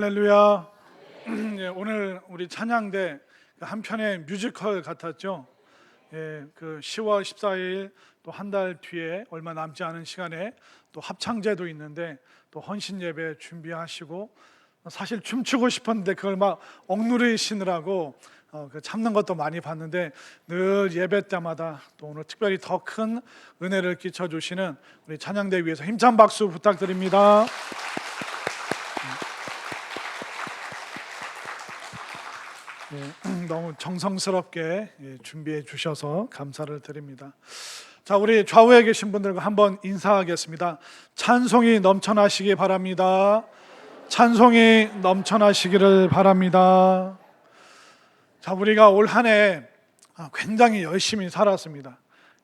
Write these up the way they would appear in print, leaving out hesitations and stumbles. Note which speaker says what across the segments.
Speaker 1: 할렐루야. 예, 오늘 우리 찬양대 한 편의 뮤지컬 같았죠. 예, 그 10월 14일 또 한 달 뒤에 얼마 남지 않은 시간에 또 합창제도 있는데 또 헌신 예배 준비하시고 사실 춤추고 싶었는데 그걸 막 억누르시느라고 그 참는 것도 많이 봤는데 늘 예배 때마다 또 오늘 특별히 더 큰 은혜를 끼쳐 주시는 우리 찬양대 위해서 힘찬 박수 부탁드립니다. 너무 정성스럽게 준비해 주셔서 감사를 드립니다. 자, 우리 좌우에 계신 분들과 한번 인사하겠습니다. 찬송이 넘쳐나시기 바랍니다. 찬송이 넘쳐나시기를 바랍니다. 자, 우리가 올 한 해 굉장히 열심히 살았습니다.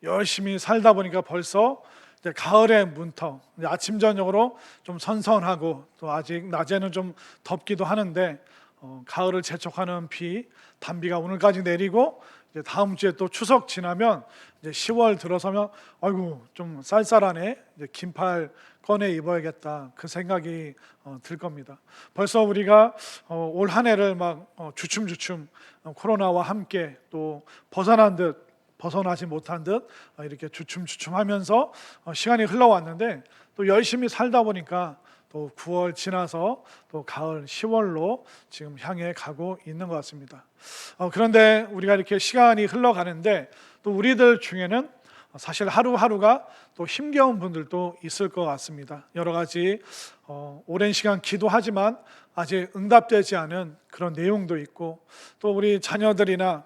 Speaker 1: 열심히 살다 보니까 벌써 이제 가을의 문턱, 아침 저녁으로 좀 선선하고 또 아직 낮에는 좀 덥기도 하는데 가을을 재촉하는 비, 단비가 오늘까지 내리고 이제 다음 주에 또 추석 지나면 이제 10월 들어서면 아이고 좀 쌀쌀하네, 이제 긴팔 꺼내 입어야겠다 그 생각이 들 겁니다. 벌써 우리가 올 한 해를 막 주춤주춤 코로나와 함께 또 벗어나지 못한 듯 이렇게 주춤주춤하면서 시간이 흘러왔는데 또 열심히 살다 보니까 또 9월 지나서 또 가을 10월로 지금 향해 가고 있는 것 같습니다. 그런데 우리가 이렇게 시간이 흘러가는데 또 우리들 중에는 사실 하루하루가 또 힘겨운 분들도 있을 것 같습니다. 여러 가지 오랜 시간 기도하지만 아직 응답되지 않은 그런 내용도 있고 또 우리 자녀들이나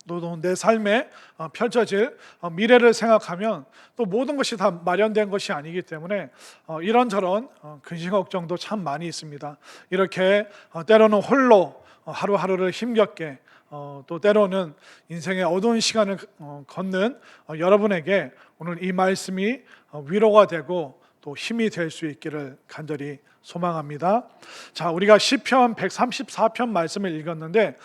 Speaker 1: 또 내 삶에 펼쳐질 미래를 생각하면 또 모든 것이 다 마련된 것이 아니기 때문에 이런저런 근심 걱정도 참 많이 있습니다. 이렇게 때로는 홀로 하루하루를 힘겹게 또 때로는 인생의 어두운 시간을 걷는 여러분에게 오늘 이 말씀이 위로가 되고 또 힘이 될 수 있기를 간절히 소망합니다. 자, 우리가 시편 134편 말씀을 읽었는데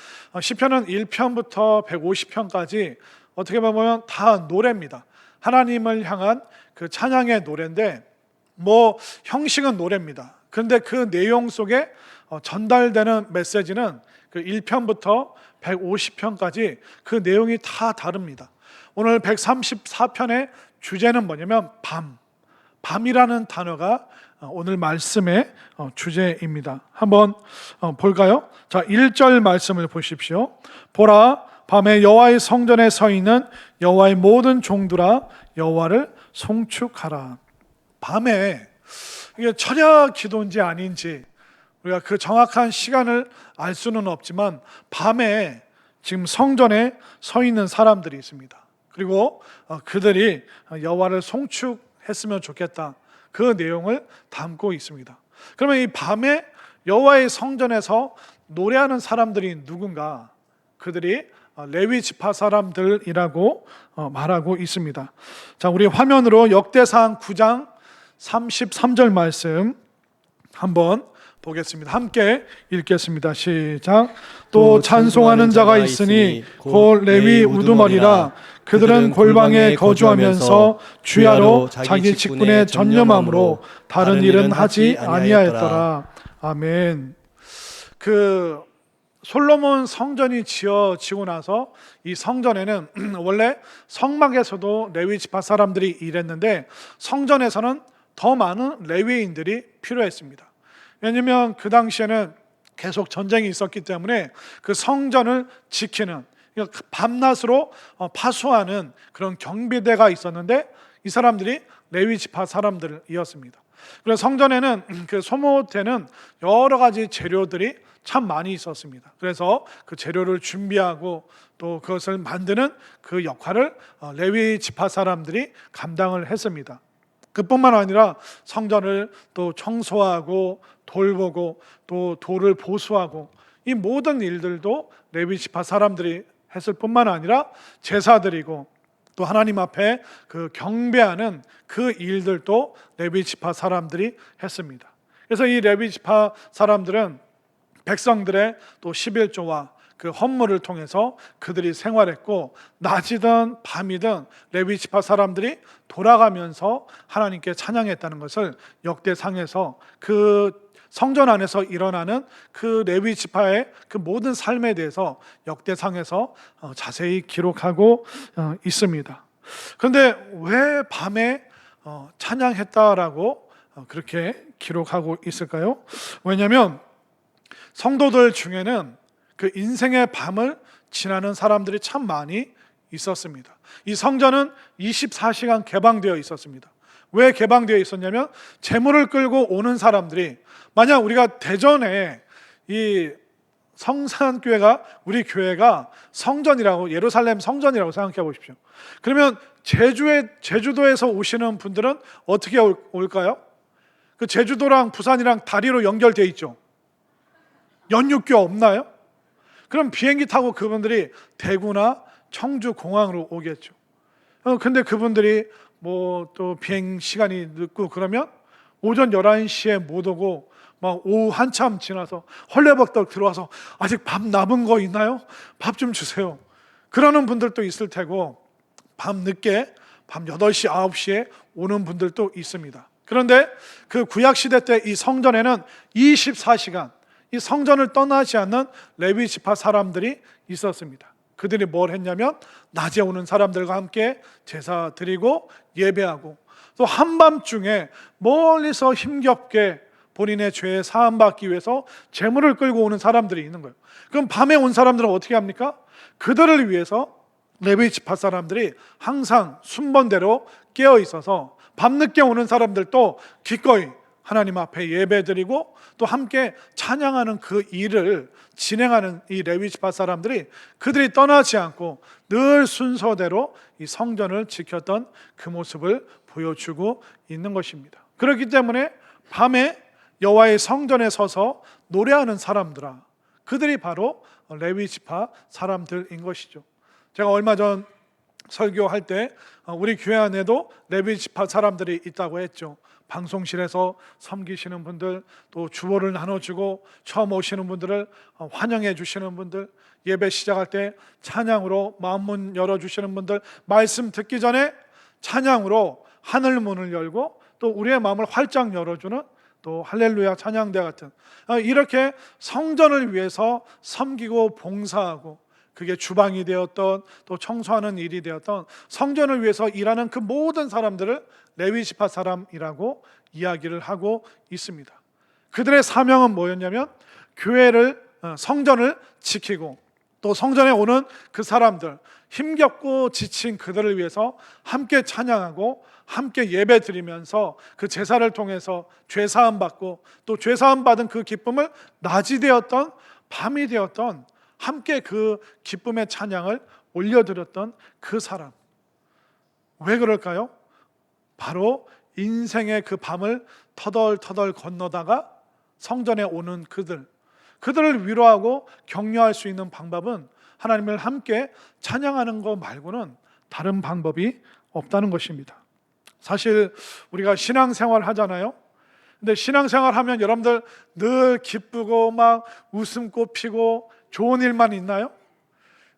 Speaker 1: 시편은 1편부터 150편까지 어떻게 보면 다 노래입니다. 하나님을 향한 그 찬양의 노래인데 뭐 형식은 노래입니다. 그런데 그 내용 속에 전달되는 메시지는 그 1편부터 150편까지 그 내용이 다 다릅니다. 오늘 134편의 주제는 뭐냐면 밤이라는 단어가 오늘 말씀의 주제입니다. 한번 볼까요? 자, 1절 말씀을 보십시오. 보라, 밤에 여호와의 성전에 서 있는 여호와의 모든 종들아 여호와를 송축하라. 밤에 이게 철야 기도인지 아닌지 우리가 그 정확한 시간을 알 수는 없지만 밤에 지금 성전에 서 있는 사람들이 있습니다. 그리고 그들이 여호와를 송축했으면 좋겠다 그 내용을 담고 있습니다. 그러면 이 밤에 여호와의 성전에서 노래하는 사람들이 누군가? 그들이 레위 지파 사람들이라고 말하고 있습니다. 자, 우리 화면으로 역대상 9장 33절 말씀 한번 보겠습니다. 함께 읽겠습니다. 시작. 또 찬송하는 자가 있으니 곧 레위 우두머리라. 그들은 골방에 거주하면서 주야로 자기 직분에 전념함으로 다른 일은 하지 아니하였더라. 아멘. 그 솔로몬 성전이 지어지고 나서 이 성전에는 원래 성막에서도 레위 지파 사람들이 일했는데 성전에서는 더 많은 레위인들이 필요했습니다. 왜냐하면 그 당시에는 계속 전쟁이 있었기 때문에 그 성전을 지키는 밤낮으로 파수하는 그런 경비대가 있었는데 이 사람들이 레위 지파 사람들이었습니다. 그래서 성전에는 그 소모되는 여러 가지 재료들이 참 많이 있었습니다. 그래서 그 재료를 준비하고 또 그것을 만드는 그 역할을 레위 지파 사람들이 감당을 했습니다. 그뿐만 아니라 성전을 또 청소하고 돌보고 또 돌을 보수하고 이 모든 일들도 레위 지파 사람들이 했을 뿐만 아니라 제사드리고 또 하나님 앞에 그 경배하는 그 일들도 레위 지파 사람들이 했습니다. 그래서 이 레위 지파 사람들은 백성들의 또 11조와 그 헌물을 통해서 그들이 생활했고 낮이든 밤이든 레위 지파 사람들이 돌아가면서 하나님께 찬양했다는 것을 역대상에서 그 성전 안에서 일어나는 그 레위 지파의 그 모든 삶에 대해서 역대상에서 자세히 기록하고 있습니다. 그런데 왜 밤에 찬양했다라고 그렇게 기록하고 있을까요? 왜냐하면 성도들 중에는 그 인생의 밤을 지나는 사람들이 참 많이 있었습니다. 이 성전은 24시간 개방되어 있었습니다. 왜 개방되어 있었냐면 재물을 끌고 오는 사람들이, 만약 우리가 대전에 이 성산교회가, 우리 교회가 성전이라고, 예루살렘 성전이라고 생각해 보십시오. 그러면 제주도에서 오시는 분들은 어떻게 올까요? 그 제주도랑 부산이랑 다리로 연결되어 있죠. 연륙교 없나요? 그럼 비행기 타고 그분들이 대구나 청주 공항으로 오겠죠. 근데 그분들이 뭐 또 비행 시간이 늦고 그러면 오전 11시에 못 오고 막 오후 한참 지나서 헐레벌떡 들어와서 아직 밥 남은 거 있나요? 밥 좀 주세요. 그러는 분들도 있을 테고, 밤 늦게 밤 8시, 9시에 오는 분들도 있습니다. 그런데 그 구약시대 때 이 성전에는 24시간 이 성전을 떠나지 않는 레위 지파 사람들이 있었습니다. 그들이 뭘 했냐면 낮에 오는 사람들과 함께 제사 드리고 예배하고, 또 한밤중에 멀리서 힘겹게 본인의 죄 사함 받기 위해서 재물을 끌고 오는 사람들이 있는 거예요. 그럼 밤에 온 사람들은 어떻게 합니까? 그들을 위해서 레위 지파 사람들이 항상 순번대로 깨어 있어서 밤늦게 오는 사람들도 기꺼이 하나님 앞에 예배드리고 또 함께 찬양하는 그 일을 진행하는 이 레위 지파 사람들이, 그들이 떠나지 않고 늘 순서대로 이 성전을 지켰던 그 모습을 보여주고 있는 것입니다. 그렇기 때문에 밤에 여호와의 성전에 서서 노래하는 사람들아, 그들이 바로 레위 지파 사람들인 것이죠. 제가 얼마 전 설교할 때 우리 교회 안에도 레위 지파 사람들이 있다고 했죠. 방송실에서 섬기시는 분들, 또 주보를 나눠주고 처음 오시는 분들을 환영해 주시는 분들, 예배 시작할 때 찬양으로 마음문 열어주시는 분들, 말씀 듣기 전에 찬양으로 하늘 문을 열고 또 우리의 마음을 활짝 열어주는 또 할렐루야 찬양대 같은, 이렇게 성전을 위해서 섬기고 봉사하고, 그게 주방이 되었던 또 청소하는 일이 되었던 성전을 위해서 일하는 그 모든 사람들을 레위 지파 사람이라고 이야기를 하고 있습니다. 그들의 사명은 뭐였냐면 교회를, 성전을 지키고 또 성전에 오는 그 사람들, 힘겹고 지친 그들을 위해서 함께 찬양하고 함께 예배 드리면서 그 제사를 통해서 죄사함 받고 또 죄사함 받은 그 기쁨을 낮이 되었던 밤이 되었던 함께 그 기쁨의 찬양을 올려드렸던 그 사람. 왜 그럴까요? 바로 인생의 그 밤을 터덜터덜 건너다가 성전에 오는 그들을 위로하고 격려할 수 있는 방법은 하나님을 함께 찬양하는 것 말고는 다른 방법이 없다는 것입니다. 사실 우리가 신앙생활 하잖아요. 근데 신앙생활 하면 여러분들 늘 기쁘고 막 웃음꽃 피고 좋은 일만 있나요?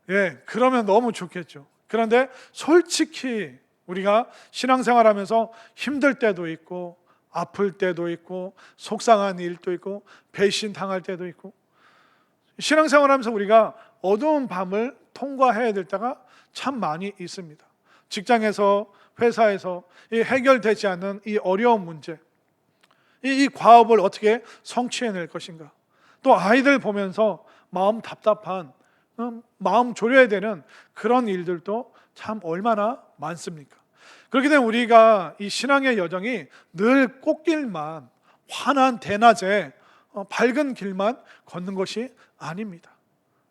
Speaker 1: 예, 그러면 너무 좋겠죠. 그런데 솔직히 우리가 신앙생활 하면서 힘들 때도 있고 아플 때도 있고 속상한 일도 있고 배신 당할 때도 있고, 신앙생활 하면서 우리가 어두운 밤을 통과해야 될 때가 참 많이 있습니다. 직장에서, 회사에서 이 해결되지 않는 이 어려운 문제, 이 과업을 어떻게 성취해낼 것인가, 또 아이들 보면서 마음 답답한, 마음 졸여야 되는 그런 일들도 참 얼마나 많습니까? 그렇기 때문에 우리가 이 신앙의 여정이 늘 꽃길만, 환한 대낮에 밝은 길만 걷는 것이 아닙니다.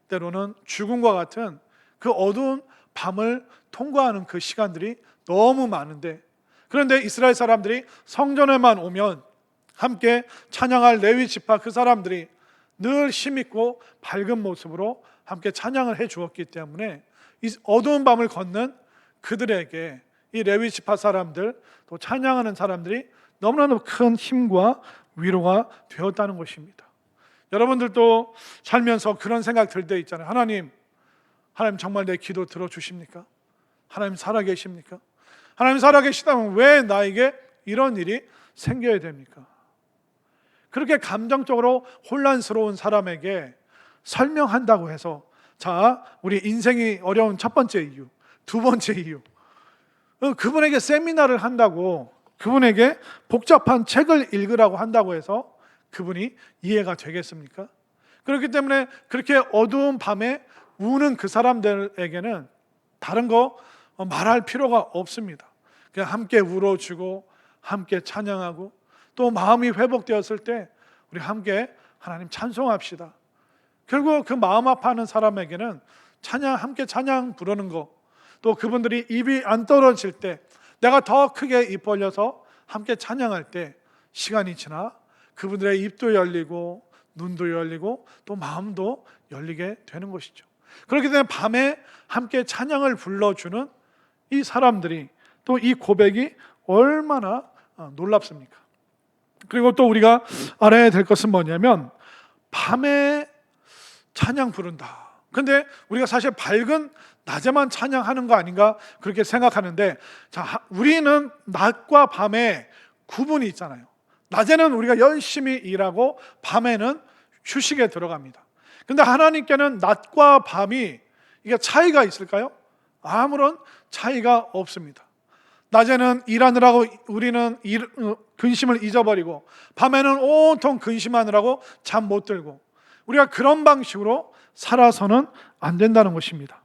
Speaker 1: 때로는 죽음과 같은 그 어두운 밤을 통과하는 그 시간들이 너무 많은데, 그런데 이스라엘 사람들이 성전에만 오면 함께 찬양할 레위 지파 그 사람들이 늘 힘있고 밝은 모습으로 함께 찬양을 해 주었기 때문에 이 어두운 밤을 걷는 그들에게 이 레위 지파 사람들, 또 찬양하는 사람들이 너무나도 큰 힘과 위로가 되었다는 것입니다. 여러분들도 살면서 그런 생각 들 때 있잖아요. 하나님 정말 내 기도 들어주십니까? 하나님 살아계십니까? 하나님 살아계시다면 왜 나에게 이런 일이 생겨야 됩니까? 그렇게 감정적으로 혼란스러운 사람에게 설명한다고 해서, 자, 우리 인생이 어려운 첫 번째 이유, 두 번째 이유, 그분에게 세미나를 한다고, 그분에게 복잡한 책을 읽으라고 한다고 해서 그분이 이해가 되겠습니까? 그렇기 때문에 그렇게 어두운 밤에 우는 그 사람들에게는 다른 거 말할 필요가 없습니다. 그냥 함께 울어주고 함께 찬양하고, 또 마음이 회복되었을 때 우리 함께 하나님 찬송합시다. 결국 그 마음 아파하는 사람에게는 함께 찬양 부르는 거, 또 그분들이 입이 안 떨어질 때 내가 더 크게 입 벌려서 함께 찬양할 때 시간이 지나 그분들의 입도 열리고 눈도 열리고 또 마음도 열리게 되는 것이죠. 그렇기 때문에 밤에 함께 찬양을 불러주는 이 사람들이, 또 이 고백이 얼마나 놀랍습니까? 그리고 또 우리가 알아야 될 것은 뭐냐면, 밤에 찬양 부른다. 근데 우리가 사실 밝은 낮에만 찬양하는 거 아닌가 그렇게 생각하는데, 자, 우리는 낮과 밤에 구분이 있잖아요. 낮에는 우리가 열심히 일하고 밤에는 휴식에 들어갑니다. 근데 하나님께는 낮과 밤이 이게 차이가 있을까요? 아무런 차이가 없습니다. 낮에는 일하느라고 우리는 근심을 잊어버리고, 밤에는 온통 근심하느라고 잠 못 들고, 우리가 그런 방식으로 살아서는 안 된다는 것입니다.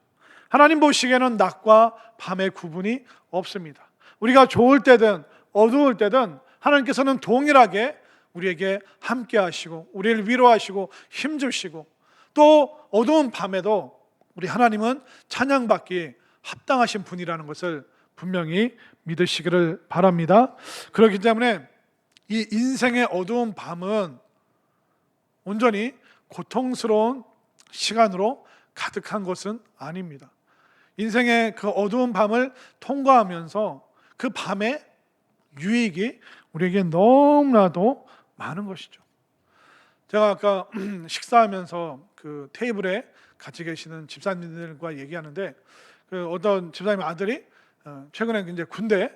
Speaker 1: 하나님 보시기에는 낮과 밤의 구분이 없습니다. 우리가 좋을 때든 어두울 때든 하나님께서는 동일하게 우리에게 함께 하시고 우리를 위로하시고 힘주시고, 또 어두운 밤에도 우리 하나님은 찬양받기 합당하신 분이라는 것을 분명히 믿으시기를 바랍니다. 그렇기 때문에 이 인생의 어두운 밤은 온전히 고통스러운 시간으로 가득한 것은 아닙니다. 인생의 그 어두운 밤을 통과하면서 그 밤의 유익이 우리에게 너무나도 많은 것이죠. 제가 아까 식사하면서 그 테이블에 같이 계시는 집사님들과 얘기하는데, 그 어떤 집사님 아들이 최근에 이제 군대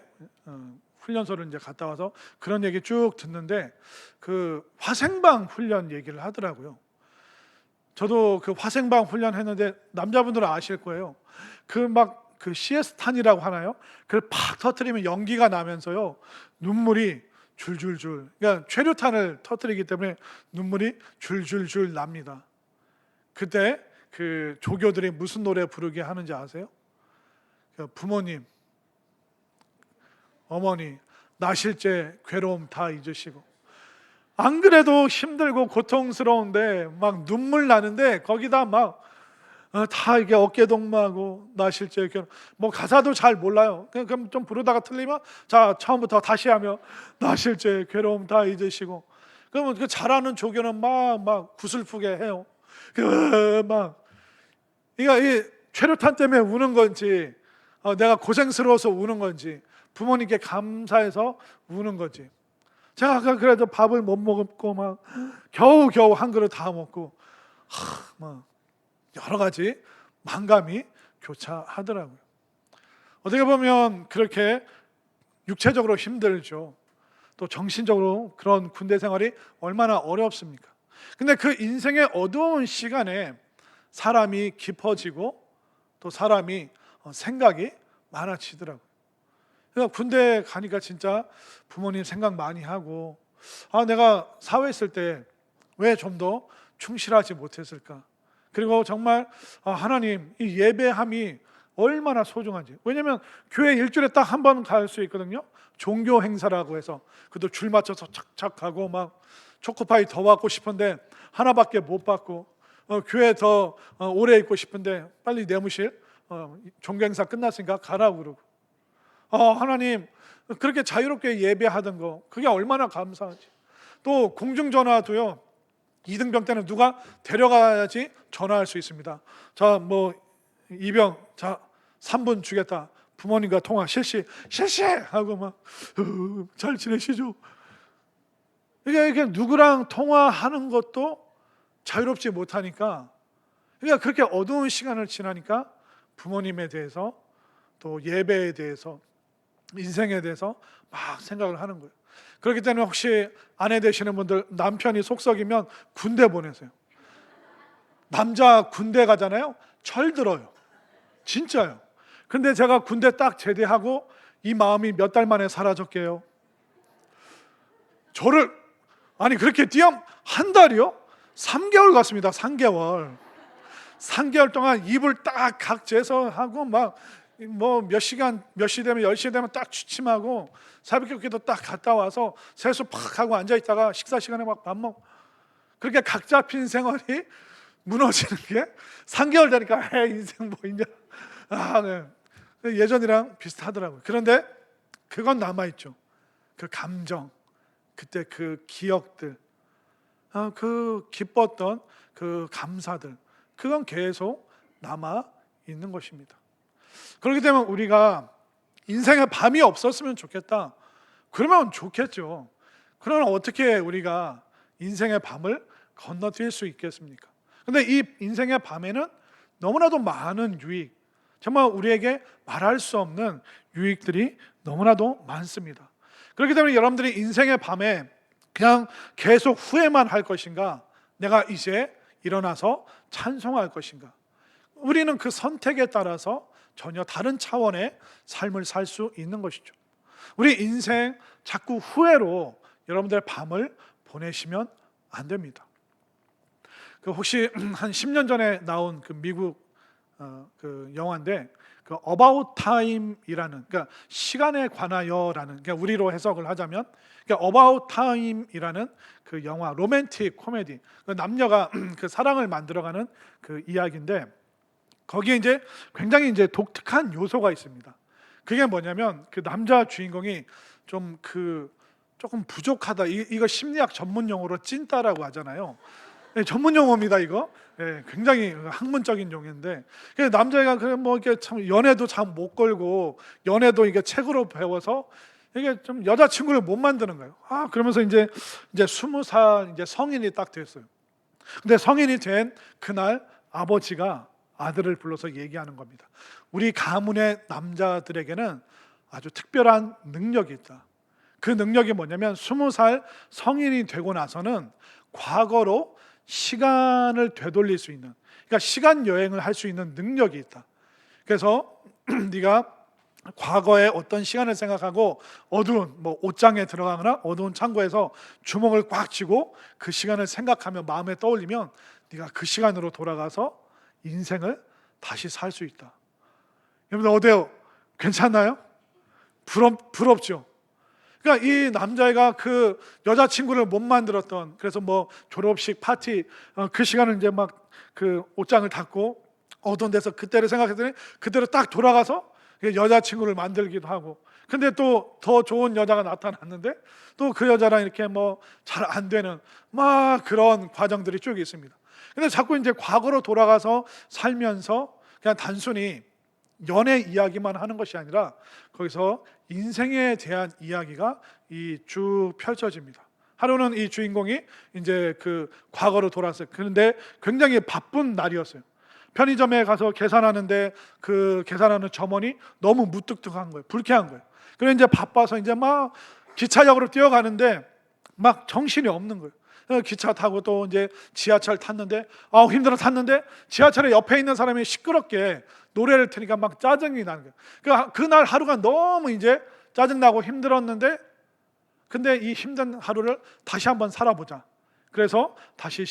Speaker 1: 훈련소를 이제 갔다 와서 그런 얘기 쭉 듣는데, 그 화생방 훈련 얘기를 하더라고요. 저도 그 화생방 훈련 했는데 남자분들은 아실 거예요. 그 CS 탄이라고 하나요? 그걸 팍 터뜨리면 연기가 나면서요, 눈물이 줄줄줄, 그러니까 최루탄을 터뜨리기 때문에 눈물이 줄줄줄 납니다. 그때 그 조교들이 무슨 노래 부르게 하는지 아세요? 부모님, 어머니, 나실제 괴로움 다 잊으시고, 안 그래도 힘들고 고통스러운데 막 눈물 나는데 거기다 막 다 이게 어깨 동무하고 나실제 괴로움, 뭐 가사도 잘 몰라요. 그럼 좀 부르다가 틀리면 자 처음부터 다시 하며 나실제 괴로움 다 잊으시고, 그러면 그 잘하는 조교는 막 구슬프게 해요. 막 이 최루탄 때문에 우는 건지, 내가 고생스러워서 우는 건지, 부모님께 감사해서 우는 건지. 제가 아까 그래도 밥을 못 먹고 막 겨우 한 그릇 다 먹고 막 여러 가지 만감이 교차하더라고요. 어떻게 보면 그렇게 육체적으로 힘들죠. 또 정신적으로 그런 군대 생활이 얼마나 어렵습니까? 근데 그 인생의 어두운 시간에 사람이 깊어지고 또 사람이 생각이 많아지더라고요. 그러니까 군대 가니까 진짜 부모님 생각 많이 하고, 내가 사회 있을 때 왜 좀 더 충실하지 못했을까? 그리고 정말 하나님, 이 예배함이 얼마나 소중한지. 왜냐하면 교회 일주일에 딱 한 번 갈 수 있거든요. 종교 행사라고 해서 그것도 줄 맞춰서 착착 가고, 막 초코파이 더 받고 싶은데 하나밖에 못 받고, 교회 더 오래 있고 싶은데 빨리 내무실 종교 행사 끝났으니까 가라고 그러고. 하나님, 그렇게 자유롭게 예배하던 거 그게 얼마나 감사하지. 또 공중전화도요, 이등병 때는 누가 데려가야지 전화할 수 있습니다. 자, 뭐 이병, 자 3분 주겠다. 부모님과 통화 실시 하고 막 잘 지내시죠? 이게 누구랑 통화하는 것도 자유롭지 못하니까, 그러니까 그렇게 어두운 시간을 지나니까 부모님에 대해서 또 예배에 대해서 인생에 대해서 막 생각을 하는 거예요. 그렇기 때문에 혹시 아내 되시는 분들 남편이 속썩이면 군대 보내세요. 남자 군대 가잖아요. 철들어요. 진짜요. 근데 제가 군대 딱 제대하고 이 마음이 몇 달 만에 사라졌게요. 저를 아니 그렇게 한 달이요? 3개월 갔습니다. 3개월. 3개월 동안 입을 딱 각재서 하고 막 뭐 몇 시간 몇 시 되면 10시 되면 딱 취침하고 새벽기도 딱 갔다 와서 세수 팍 하고 앉아 있다가 식사 시간에 막 밥 먹고 그렇게 각 잡힌 생활이 무너지는 게 3개월 되니까 인생 뭐 이제 네. 예전이랑 비슷하더라고요. 그런데 그건 남아 있죠. 그 감정, 그때 그 기억들, 그 기뻤던 그 감사들, 그건 계속 남아 있는 것입니다. 그렇기 때문에 우리가 인생에 밤이 없었으면 좋겠다. 그러면 좋겠죠. 그러면 어떻게 우리가 인생의 밤을 건너뛸 수 있겠습니까? 근데 이 인생의 밤에는 너무나도 많은 유익, 정말 우리에게 말할 수 없는 유익들이 너무나도 많습니다. 그렇기 때문에 여러분들이 인생의 밤에 그냥 계속 후회만 할 것인가, 내가 이제 일어나서 찬송할 것인가, 우리는 그 선택에 따라서 전혀 다른 차원의 삶을 살 수 있는 것이죠. 우리 인생 자꾸 후회로 여러분들의 밤을 보내시면 안 됩니다. 그 혹시 한 10년 전에 나온 그 미국 그 영화인데 그 About Time이라는, 그러니까 시간에 관하여라는, 그러니까 우리로 해석을 하자면 그러니까 About Time이라는 그 영화, 로맨틱 코미디, 그 남녀가 그 사랑을 만들어가는 그 이야기인데 거기에 이제 굉장히 이제 독특한 요소가 있습니다. 그게 뭐냐면 그 남자 주인공이 좀 조금 부족하다. 이거 심리학 전문 용어로 찐따라고 하잖아요. 네, 전문 용어입니다 이거. 네, 굉장히 학문적인 용어인데 남자애가 뭐 이렇게 참 연애도 잘 못 걸고 연애도 이게 책으로 배워서 이게 좀 여자친구를 못 만드는 거예요. 그러면서 이제 20살 이제 성인이 딱 됐어요. 근데 성인이 된 그날 아버지가 아들을 불러서 얘기하는 겁니다. 우리 가문의 남자들에게는 아주 특별한 능력이 있다. 그 능력이 뭐냐면 20살 성인이 되고 나서는 과거로 시간을 되돌릴 수 있는, 그러니까 시간 여행을 할 수 있는 능력이 있다. 그래서 네가 과거에 어떤 시간을 생각하고 어두운 뭐 옷장에 들어가거나 어두운 창고에서 주먹을 꽉 쥐고 그 시간을 생각하며 마음에 떠올리면 네가 그 시간으로 돌아가서 인생을 다시 살 수 있다. 여러분들 어때요? 괜찮나요? 부럽죠? 그러니까 이 남자애가 그 여자친구를 못 만들었던, 그래서 뭐 졸업식 파티 그 시간을 이제 막 그 옷장을 닫고 어두운 데서 그때를 생각했더니 그대로 딱 돌아가서 여자친구를 만들기도 하고, 근데 또 더 좋은 여자가 나타났는데 또 그 여자랑 이렇게 뭐 잘 안 되는 막 그런 과정들이 쭉 있습니다. 근데 자꾸 이제 과거로 돌아가서 살면서 그냥 단순히 연애 이야기만 하는 것이 아니라 거기서 인생에 대한 이야기가 쭉 펼쳐집니다. 하루는 이 주인공이 이제 그 과거로 돌아왔어요. 그런데 굉장히 바쁜 날이었어요. 편의점에 가서 계산하는데 그 계산하는 점원이 너무 무뚝뚝한 거예요. 불쾌한 거예요. 그래서 이제 바빠서 이제 막 기차역으로 뛰어가는데 막 정신이 없는 거예요. 기차 타고 또 이제 지하철 탔는데 힘들어 탔는데 지하철에 옆에 있는 사람이 시끄럽게 노래를 트니까 막 짜증이 나는 거예요. 그날 하루가 너무 이제 짜증나고 힘들었는데 근데 이 힘든 하루를 다시 한번 살아보자. 그래서 다시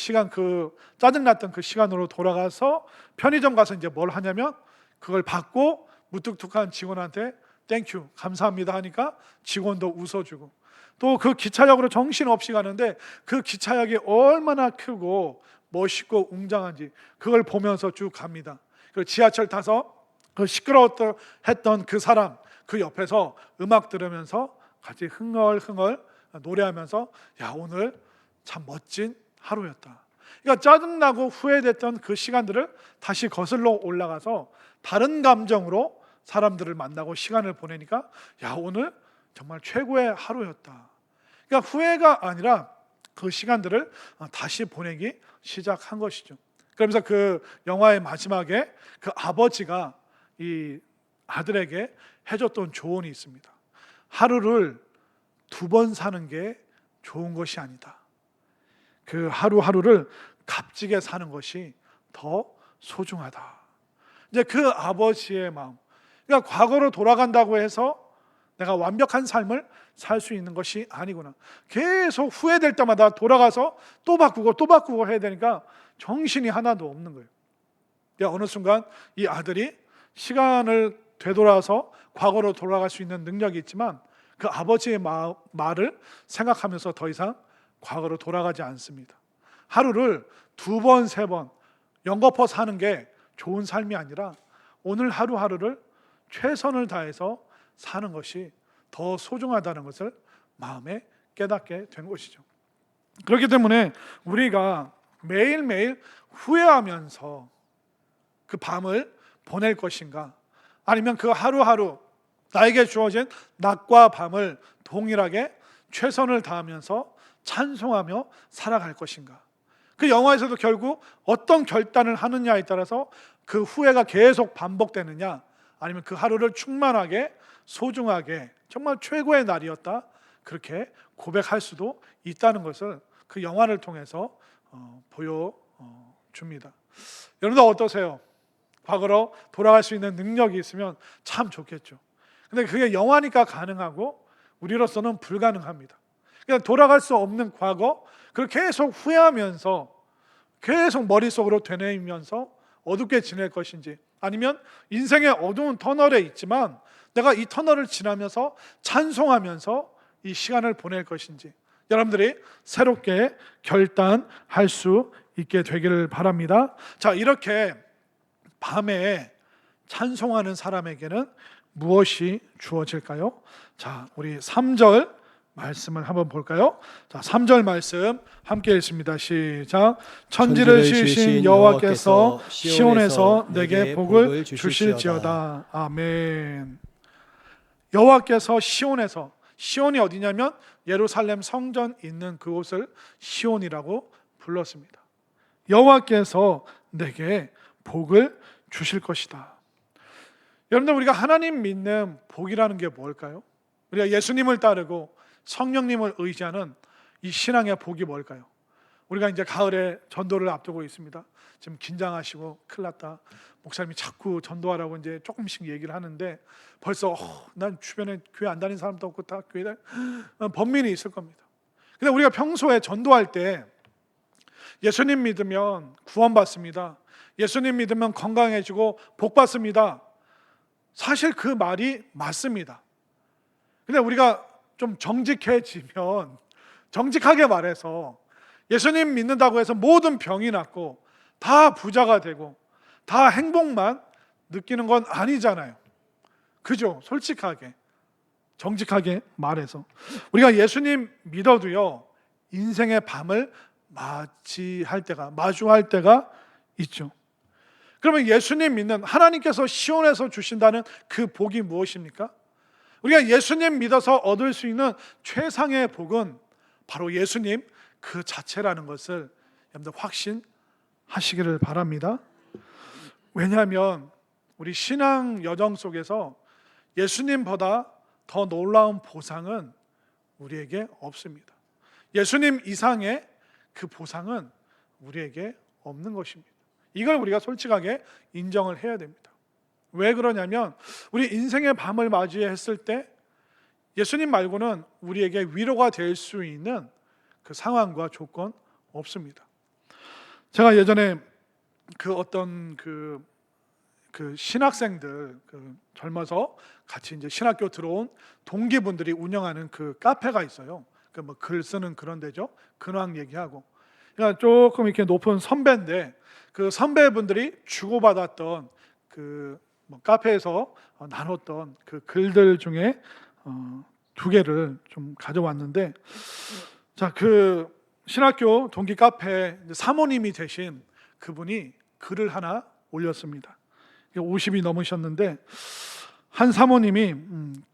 Speaker 1: 짜증났던 그 시간으로 돌아가서 편의점 가서 이제 뭘 하냐면 그걸 받고 무뚝뚝한 직원한테 땡큐 감사합니다 하니까 직원도 웃어주고, 또 그 기차역으로 정신없이 가는데 그 기차역이 얼마나 크고 멋있고 웅장한지 그걸 보면서 쭉 갑니다. 그 지하철 타서 그 시끄러웠던 그 사람 그 옆에서 음악 들으면서 같이 흥얼흥얼 노래하면서 야 오늘 참 멋진 하루였다. 그러니까 짜증나고 후회됐던 그 시간들을 다시 거슬러 올라가서 다른 감정으로 사람들을 만나고 시간을 보내니까 야 오늘 정말 최고의 하루였다. 그러니까 후회가 아니라 그 시간들을 다시 보내기 시작한 것이죠. 그러면서 그 영화의 마지막에 그 아버지가 이 아들에게 해줬던 조언이 있습니다. 하루를 두 번 사는 게 좋은 것이 아니다. 그 하루하루를 값지게 사는 것이 더 소중하다. 이제 그 아버지의 마음, 그러니까 과거로 돌아간다고 해서 내가 완벽한 삶을 살 수 있는 것이 아니구나. 계속 후회될 때마다 돌아가서 또 바꾸고 또 바꾸고 해야 되니까 정신이 하나도 없는 거예요. 어느 순간 이 아들이 시간을 되돌아서 과거로 돌아갈 수 있는 능력이 있지만 그 아버지의 말을 생각하면서 더 이상 과거로 돌아가지 않습니다. 하루를 두 번, 세 번 연거푸 사는 게 좋은 삶이 아니라 오늘 하루하루를 최선을 다해서 사는 것이 더 소중하다는 것을 마음에 깨닫게 된 것이죠. 그렇기 때문에 우리가 매일매일 후회하면서 그 밤을 보낼 것인가, 아니면 그 하루하루 나에게 주어진 낮과 밤을 동일하게 최선을 다하면서 찬송하며 살아갈 것인가. 그 영화에서도 결국 어떤 결단을 하느냐에 따라서 그 후회가 계속 반복되느냐, 아니면 그 하루를 충만하게 소중하게 정말 최고의 날이었다, 그렇게 고백할 수도 있다는 것을 그 영화를 통해서 보여줍니다. 여러분들 어떠세요? 과거로 돌아갈 수 있는 능력이 있으면 참 좋겠죠. 근데 그게 영화니까 가능하고 우리로서는 불가능합니다. 그냥 돌아갈 수 없는 과거, 그걸 계속 후회하면서 계속 머릿속으로 되뇌이면서 어둡게 지낼 것인지, 아니면 인생의 어두운 터널에 있지만 내가 이 터널을 지나면서 찬송하면서 이 시간을 보낼 것인지, 여러분들이 새롭게 결단할 수 있게 되기를 바랍니다. 자, 이렇게 밤에 찬송하는 사람에게는 무엇이 주어질까요? 자, 우리 3절 말씀을 한번 볼까요? 자, 3절 말씀 함께 읽습니다. 시작. 천지를 지으신 여호와께서 시온에서 내게 복을 주실지어다. 아멘. 여호와께서 시온에서, 시온이 어디냐면 예루살렘 성전 있는 그곳을 시온이라고 불렀습니다. 여호와께서 내게 복을 주실 것이다. 여러분들, 우리가 하나님 믿는 복이라는 게 뭘까요? 우리가 예수님을 따르고 성령님을 의지하는 이 신앙의 복이 뭘까요? 우리가 이제 가을에 전도를 앞두고 있습니다. 지금 긴장하시고 큰일 났다, 목사님이 자꾸 전도하라고 이제 조금씩 얘기를 하는데 벌써 난 주변에 교회 안 다니는 사람도 없고 다 교회에 번민이 있을 겁니다. 근데 우리가 평소에 전도할 때 예수님 믿으면 구원받습니다, 예수님 믿으면 건강해지고 복 받습니다, 사실 그 말이 맞습니다. 근데 우리가 좀 정직해지면, 정직하게 말해서 예수님 믿는다고 해서 모든 병이 낫고 다 부자가 되고 다 행복만 느끼는 건 아니잖아요. 그죠? 솔직하게, 정직하게 말해서 우리가 예수님 믿어도요, 인생의 밤을 마주할 때가 있죠. 그러면 예수님 믿는, 하나님께서 시온에서 주신다는 그 복이 무엇입니까? 우리가 예수님 믿어서 얻을 수 있는 최상의 복은 바로 예수님 그 자체라는 것을 여러분들 확신하시기를 바랍니다. 왜냐하면 우리 신앙 여정 속에서 예수님보다 더 놀라운 보상은 우리에게 없습니다. 예수님 이상의 그 보상은 우리에게 없는 것입니다. 이걸 우리가 솔직하게 인정을 해야 됩니다. 왜 그러냐면 우리 인생의 밤을 맞이했을 때 예수님 말고는 우리에게 위로가 될 수 있는 그 상황과 조건 없습니다. 제가 예전에 어떤 신학생들, 젊어서 같이 이제 신학교 들어온 동기분들이 운영하는 그 카페가 있어요. 글 쓰는 그런 데죠. 근황 얘기하고. 그러니까 조금 이렇게 높은 선배인데 그 선배분들이 주고받았던 카페에서 나눴던 그 글들 중에 두 개를 좀 가져왔는데, 자, 그 신학교 동기 카페 사모님이 되신 그분이 글을 하나 올렸습니다. 50이 넘으셨는데 한 사모님이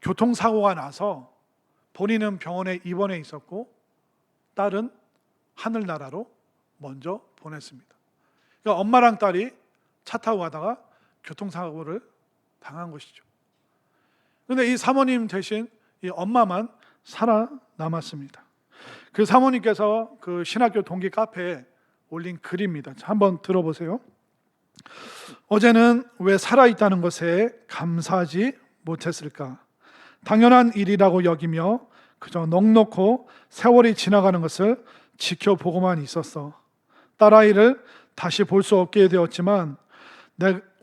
Speaker 1: 교통사고가 나서 본인은 병원에 입원해 있었고 딸은 하늘나라로 먼저 보냈습니다. 그러니까 엄마랑 딸이 차 타고 가다가 교통사고를 당한 것이죠. 그런데 이 사모님 대신 이 엄마만 살아남았습니다. 그 사모님께서 그 신학교 동기 카페에 올린 글입니다. 한번 들어보세요. 어제는 왜 살아있다는 것에 감사하지 못했을까? 당연한 일이라고 여기며 그저 넋놓고 세월이 지나가는 것을 지켜보고만 있었어. 딸아이를 다시 볼 수 없게 되었지만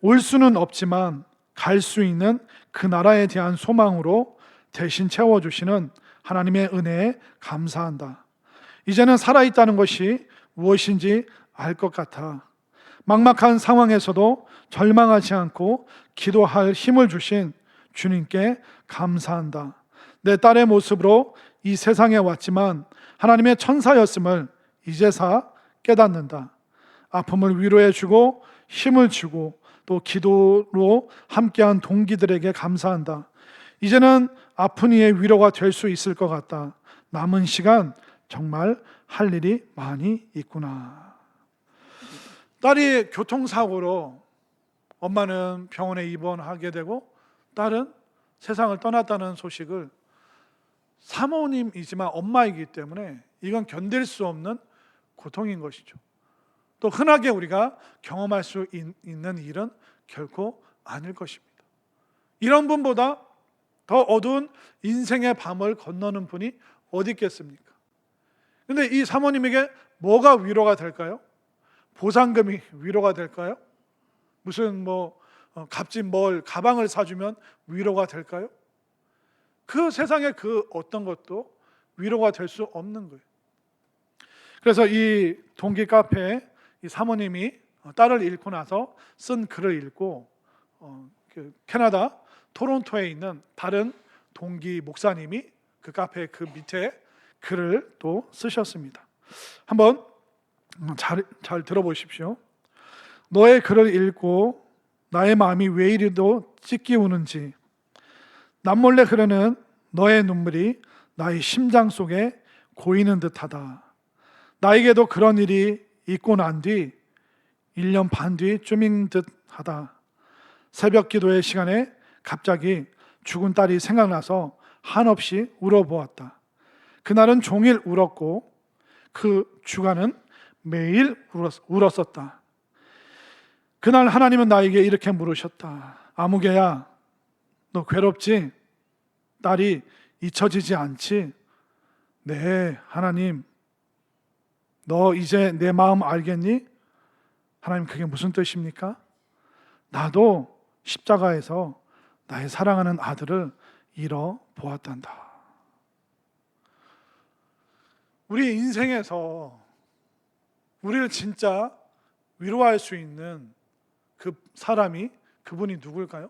Speaker 1: 올 수는 없지만 갈 수 있는 그 나라에 대한 소망으로 대신 채워주시는 하나님의 은혜에 감사한다. 이제는 살아있다는 것이 무엇인지 알 것 같아. 막막한 상황에서도 절망하지 않고 기도할 힘을 주신 주님께 감사한다. 내 딸의 모습으로 이 세상에 왔지만 하나님의 천사였음을 이제서 깨닫는다. 아픔을 위로해주고 힘을 주고 또 기도로 함께한 동기들에게 감사한다. 이제는 아픈 이의 위로가 될 수 있을 것 같다. 남은 시간 정말 할 일이 많이 있구나. 딸이 교통사고로 엄마는 병원에 입원하게 되고 딸은 세상을 떠났다는 소식을 사모님이지만 엄마이기 때문에 이건 견딜 수 없는 고통인 것이죠. 또 흔하게 우리가 경험할 수 있는 일은 결코 아닐 것입니다. 이런 분보다 더 어두운 인생의 밤을 건너는 분이 어디 있겠습니까? 근데 이 사모님에게 뭐가 위로가 될까요? 보상금이 위로가 될까요? 무슨 값진 가방을 사주면 위로가 될까요? 그 세상에 그 어떤 것도 위로가 될 수 없는 거예요. 그래서 이 동기 카페에 이 사모님이 딸을 잃고 나서 쓴 글을 읽고 그 캐나다 토론토에 있는 다른 동기 목사님이 그 카페 그 밑에 글을 또 쓰셨습니다. 한번 잘 들어보십시오. 너의 글을 읽고 나의 마음이 왜 이리도 찢기 우는지, 남몰래 흐르는 너의 눈물이 나의 심장 속에 고이는 듯하다. 나에게도 그런 일이 있고 난 뒤 1년 반 뒤쯤인 듯하다. 새벽 기도의 시간에 갑자기 죽은 딸이 생각나서 한없이 울어보았다. 그날은 종일 울었고 그 주간은 매일 울었었다. 그날 하나님은 나에게 이렇게 물으셨다. 아무개야, 너 괴롭지? 딸이 잊혀지지 않지? 네, 하나님. 너 이제 내 마음 알겠니? 하나님, 그게 무슨 뜻입니까? 나도 십자가에서 나의 사랑하는 아들을 잃어보았단다. 우리 인생에서 우리를 진짜 위로할 수 있는 그 사람이, 그분이 누굴까요?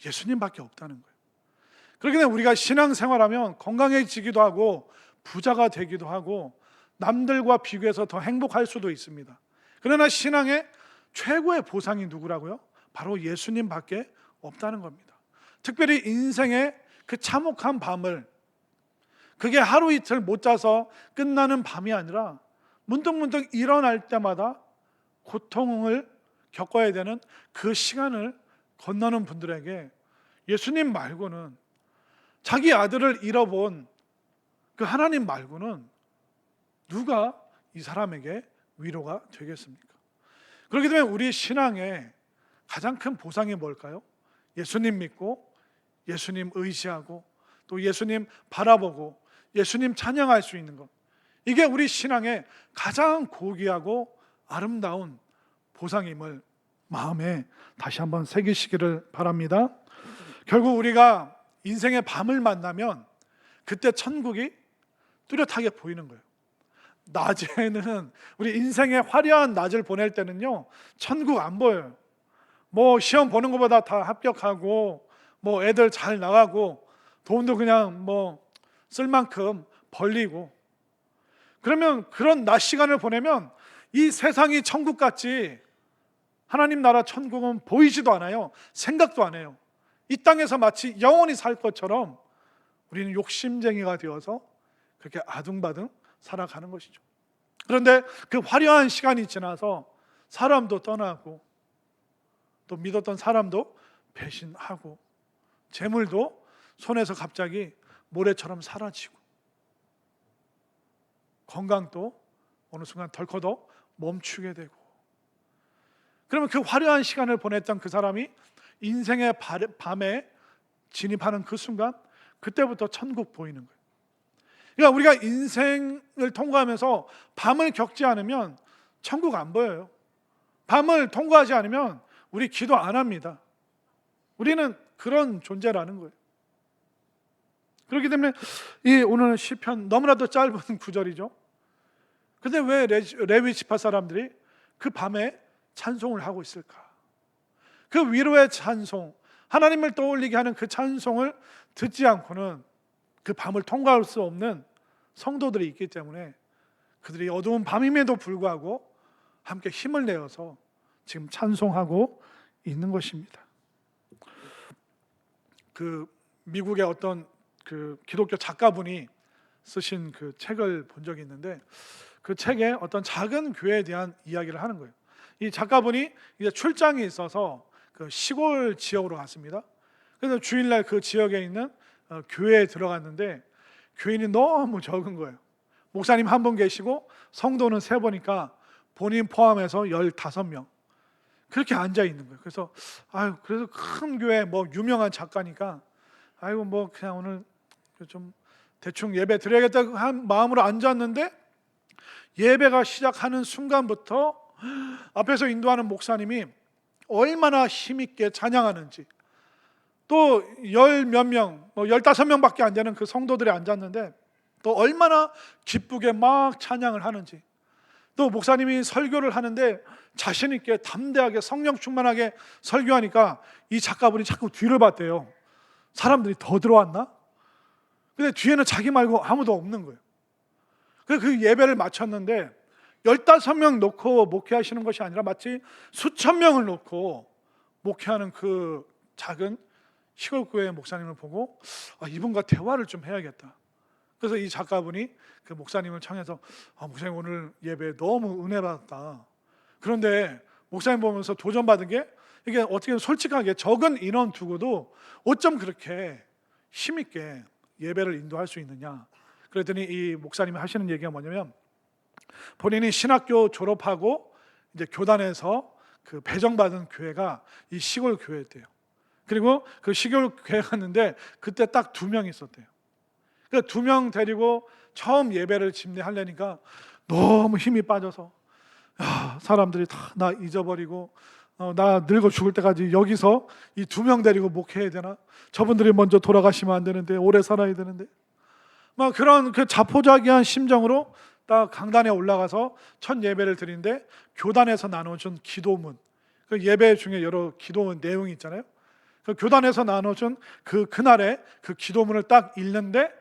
Speaker 1: 예수님밖에 없다는 거예요. 그렇기 때문에 우리가 신앙생활하면 건강해지기도 하고 부자가 되기도 하고 남들과 비교해서 더 행복할 수도 있습니다. 그러나 신앙의 최고의 보상이 누구라고요? 바로 예수님밖에 없다는 겁니다. 특별히 인생의 그 참혹한 밤을, 그게 하루 이틀 못 자서 끝나는 밤이 아니라 문득문득 일어날 때마다 고통을 겪어야 되는 그 시간을 건너는 분들에게 예수님 말고는, 자기 아들을 잃어본 그 하나님 말고는 누가 이 사람에게 위로가 되겠습니까? 그렇기 때문에 우리 신앙의 가장 큰 보상이 뭘까요? 예수님 믿고 예수님 의지하고 또 예수님 바라보고 예수님 찬양할 수 있는 것, 이게 우리 신앙의 가장 고귀하고 아름다운 보상임을 마음에 다시 한번 새기시기를 바랍니다. 결국 우리가 인생의 밤을 만나면 그때 천국이 뚜렷하게 보이는 거예요. 낮에는, 우리 인생의 화려한 낮을 보낼 때는요, 천국 안 보여요. 시험 보는 것보다 다 합격하고 애들 잘 나가고 돈도 그냥 쓸 만큼 벌리고, 그러면 그런 낮 시간을 보내면 이 세상이 천국 같지 하나님 나라 천국은 보이지도 않아요. 생각도 안 해요. 이 땅에서 마치 영원히 살 것처럼 우리는 욕심쟁이가 되어서 그렇게 아둥바둥 살아가는 것이죠. 그런데 그 화려한 시간이 지나서 사람도 떠나고 또 믿었던 사람도 배신하고 재물도 손에서 갑자기 모래처럼 사라지고 건강도 어느 순간 덜커덕 멈추게 되고, 그러면 그 화려한 시간을 보냈던 그 사람이 인생의 밤에 진입하는 그 순간, 그때부터 천국 보이는 거예요. 그러니까 우리가 인생을 통과하면서 밤을 겪지 않으면 천국 안 보여요. 밤을 통과하지 않으면 우리 기도 안 합니다. 우리는 그런 존재라는 거예요. 그렇기 때문에 이 오늘 시편 너무나도 짧은 구절이죠. 근데 왜 레위 지파 사람들이 그 밤에 찬송을 하고 있을까? 그 위로의 찬송, 하나님을 떠올리게 하는 그 찬송을 듣지 않고는 그 밤을 통과할 수 없는 성도들이 있기 때문에 그들이 어두운 밤임에도 불구하고 함께 힘을 내어서 지금 찬송하고 있는 것입니다. 그 미국의 어떤 그 기독교 작가분이 쓰신 그 책을 본 적이 있는데, 그 책에 어떤 작은 교회에 대한 이야기를 하는 거예요. 이 작가분이 이제 출장이 있어서 그 시골 지역으로 갔습니다. 그래서 주일날 그 지역에 있는 교회에 들어갔는데 교인이 너무 적은 거예요. 목사님 한 분 계시고 성도는 세 보니까 본인 포함해서 15명 그렇게 앉아 있는 거예요. 그래서 그래서 큰 교회 뭐 유명한 작가니까 뭐 그냥 오늘 좀 대충 예배 드려야겠다 한 마음으로 앉았는데, 예배가 시작하는 순간부터 앞에서 인도하는 목사님이 얼마나 힘있게 찬양하는지, 또 열 몇 명, 15명밖에 안 되는 그 성도들이 앉았는데 또 얼마나 기쁘게 막 찬양을 하는지, 또 목사님이 설교를 하는데 자신 있게 담대하게 성령 충만하게 설교하니까 이 작가분이 자꾸 뒤를 봤대요. 사람들이 더 들어왔나? 근데 뒤에는 자기 말고 아무도 없는 거예요. 그래서 그 예배를 마쳤는데 15명 놓고 목회하시는 것이 아니라 마치 수천 명을 놓고 목회하는 그 작은 시골교회 목사님을 보고 이분과 대화를 좀 해야겠다. 그래서 이 작가분이 그 목사님을 청해서 목사님 오늘 예배 너무 은혜 받았다. 그런데 목사님 보면서 도전받은 게, 이게 어떻게 솔직하게 적은 인원 두고도 어쩜 그렇게 힘있게 예배를 인도할 수 있느냐. 그랬더니 이 목사님이 하시는 얘기가 뭐냐면, 본인이 신학교 졸업하고 이제 교단에서 그 배정받은 교회가 이 시골 교회였대요. 그리고 그 시골 교회 갔는데 그때 딱 2명 있었대요. 그 2명 데리고 처음 예배를 집례하려니까 너무 힘이 빠져서 사람들이 다 나 잊어버리고 나 늙어 죽을 때까지 여기서 이 2명 데리고 목회해야 되나? 저분들이 먼저 돌아가시면 안 되는데, 오래 살아야 되는데, 막 그런 그 자포자기한 심정으로 딱 강단에 올라가서 첫 예배를 드리는데, 교단에서 나눠준 기도문, 그 예배 중에 여러 기도 내용이 있잖아요. 그 교단에서 나눠준 그날의 그 기도문을 딱 읽는데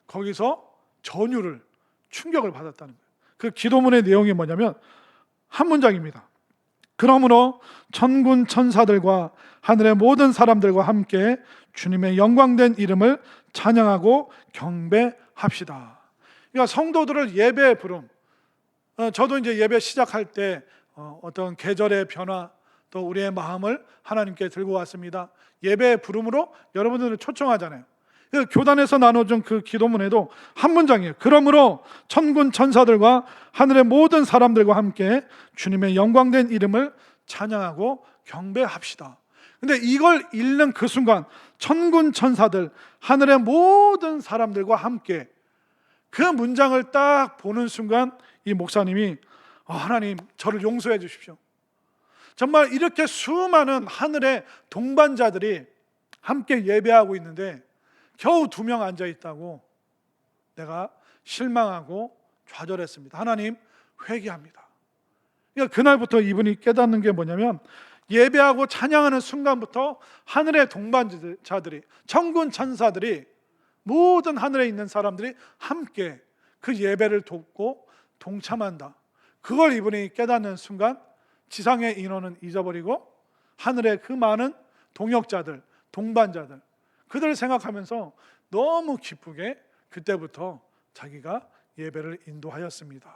Speaker 1: 거기서 충격을 받았다는 거예요. 그 기도문의 내용이 뭐냐면 한 문장입니다. 그러므로 천군 천사들과 하늘의 모든 사람들과 함께 주님의 영광된 이름을 찬양하고 경배합시다. 그러니까 성도들을 예배에 부름. 저도 이제 예배 시작할 때 어떤 계절의 변화, 또 우리의 마음을 하나님께 들고 왔습니다. 예배의 부름으로 여러분들을 초청하잖아요. 교단에서 나눠준 그 기도문에도 한 문장이에요. 그러므로 천군 천사들과 하늘의 모든 사람들과 함께 주님의 영광된 이름을 찬양하고 경배합시다. 근데 이걸 읽는 그 순간 천군 천사들, 하늘의 모든 사람들과 함께, 그 문장을 딱 보는 순간 이 목사님이 하나님 저를 용서해 주십시오. 정말 이렇게 수많은 하늘의 동반자들이 함께 예배하고 있는데 겨우 2명 앉아 있다고 내가 실망하고 좌절했습니다. 하나님 회개합니다. 그러니까 그날부터 이분이 깨닫는 게 뭐냐면, 예배하고 찬양하는 순간부터 하늘의 동반자들이, 천군 천사들이, 모든 하늘에 있는 사람들이 함께 그 예배를 돕고 동참한다. 그걸 이분이 깨닫는 순간 지상의 인원은 잊어버리고 하늘의 그 많은 동역자들, 동반자들, 그들을 생각하면서 너무 기쁘게 그때부터 자기가 예배를 인도하였습니다.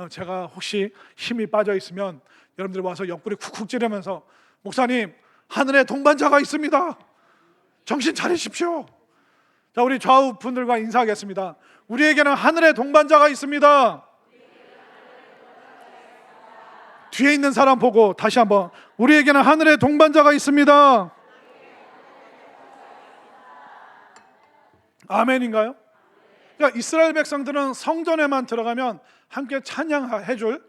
Speaker 1: 제가 혹시 힘이 빠져 있으면 여러분들 와서 옆구리 쿡쿡 찌르면서 목사님 하늘에 동반자가 있습니다. 정신 차리십시오. 자, 우리 좌우 분들과 인사하겠습니다. 우리에게는 하늘의 동반자가 있습니다. 뒤에 있는 사람 보고 다시 한번, 우리에게는 하늘의 동반자가 있습니다. 아멘인가요? 그러니까 이스라엘 백성들은 성전에만 들어가면 함께 찬양해 줄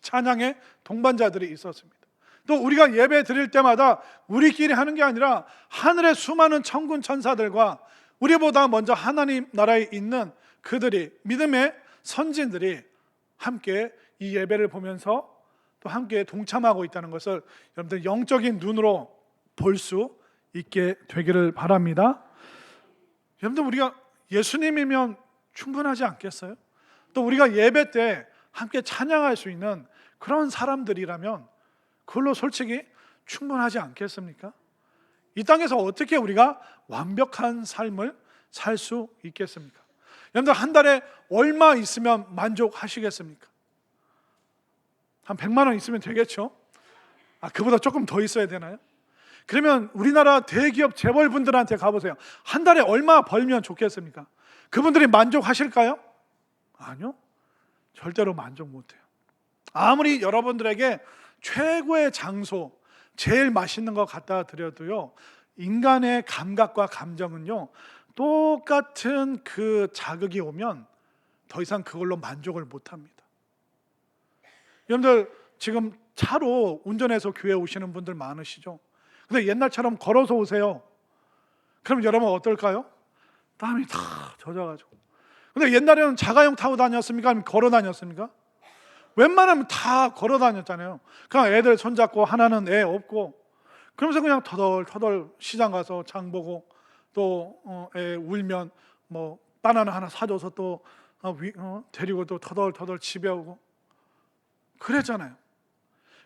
Speaker 1: 찬양의 동반자들이 있었습니다. 또 우리가 예배 드릴 때마다 우리끼리 하는 게 아니라 하늘의 수많은 천군 천사들과 우리보다 먼저 하나님 나라에 있는 그들이, 믿음의 선진들이 함께 이 예배를 보면서 또 함께 동참하고 있다는 것을 여러분들 영적인 눈으로 볼 수 있게 되기를 바랍니다. 여러분들, 우리가 예수님이면 충분하지 않겠어요? 또 우리가 예배 때 함께 찬양할 수 있는 그런 사람들이라면 그걸로 솔직히 충분하지 않겠습니까? 이 땅에서 어떻게 우리가 완벽한 삶을 살 수 있겠습니까? 여러분들, 한 달에 얼마 있으면 만족하시겠습니까? 한 100만 원 있으면 되겠죠? 그보다 조금 더 있어야 되나요? 그러면 우리나라 대기업 재벌분들한테 가보세요. 한 달에 얼마 벌면 좋겠습니까? 그분들이 만족하실까요? 아니요, 절대로 만족 못해요. 아무리 여러분들에게 최고의 장소, 제일 맛있는 거 갖다 드려도요, 인간의 감각과 감정은요, 똑같은 그 자극이 오면 더 이상 그걸로 만족을 못합니다. 여러분들, 지금 차로 운전해서 교회 오시는 분들 많으시죠? 근데 옛날처럼 걸어서 오세요. 그럼 여러분 어떨까요? 땀이 다 젖어가지고. 근데 옛날에는 자가용 타고 다녔습니까? 아니면 걸어 다녔습니까? 웬만하면 다 걸어 다녔잖아요. 그냥 애들 손잡고, 하나는 애 없고, 그러면서 그냥 터덜터덜 시장 가서 장 보고, 또 애 울면 뭐 바나나 하나 사줘서 또 데리고 또 터덜터덜 집에 오고 그랬잖아요.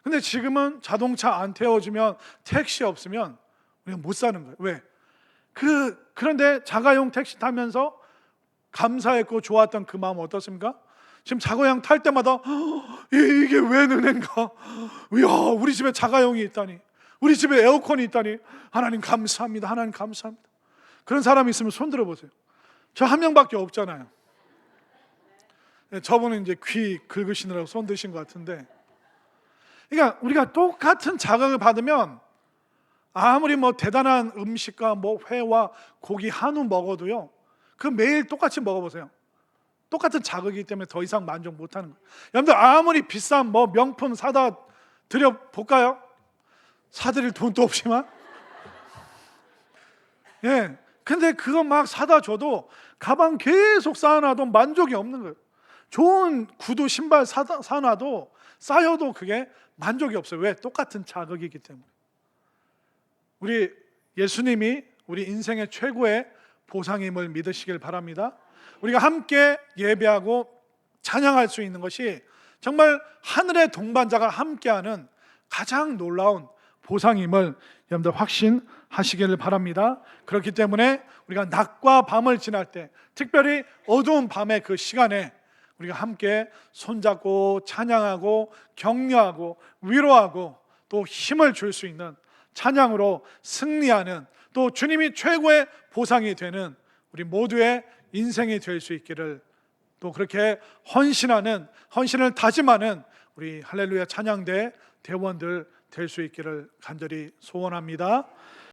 Speaker 1: 근데 지금은 자동차 안 태워주면, 택시 없으면 우리가 못 사는 거예요. 왜? 그런데 자가용 택시 타면서 감사했고 좋았던 그 마음 어떻습니까? 지금 자가용 탈 때마다 이게 왜 은혜인가? 이야, 우리 집에 자가용이 있다니, 우리 집에 에어컨이 있다니, 하나님 감사합니다. 하나님 감사합니다. 그런 사람이 있으면 손 들어보세요. 저 한 명밖에 없잖아요. 저분은 이제 귀 긁으시느라고 손 드신 것 같은데, 그러니까 우리가 똑같은 자극을 받으면 아무리 뭐 대단한 음식과 뭐 회와 고기 한우 먹어도요, 그 매일 똑같이 먹어보세요. 똑같은 자극이기 때문에 더 이상 만족 못하는 거예요. 여러분들, 아무리 비싼 뭐 명품 사다 드려 볼까요? 사드릴 돈도 없지만, 예. 근데 그거 막 사다 줘도 가방 계속 쌓아놔도 만족이 없는 거예요. 좋은 구두 신발 사놔도 쌓여도 그게 만족이 없어요. 왜? 똑같은 자극이기 때문에. 우리 예수님이 우리 인생의 최고의 보상임을 믿으시길 바랍니다. 우리가 함께 예배하고 찬양할 수 있는 것이 정말 하늘의 동반자가 함께하는 가장 놀라운 보상임을 여러분들 확신하시기를 바랍니다. 그렇기 때문에 우리가 낮과 밤을 지날 때, 특별히 어두운 밤의 그 시간에 우리가 함께 손잡고 찬양하고 격려하고 위로하고 또 힘을 줄 수 있는, 찬양으로 승리하는, 또 주님이 최고의 보상이 되는 우리 모두의 인생이 될 수 있기를, 또 그렇게 헌신을 다짐하는 우리 할렐루야 찬양대 대원들 될 수 있기를 간절히 소원합니다.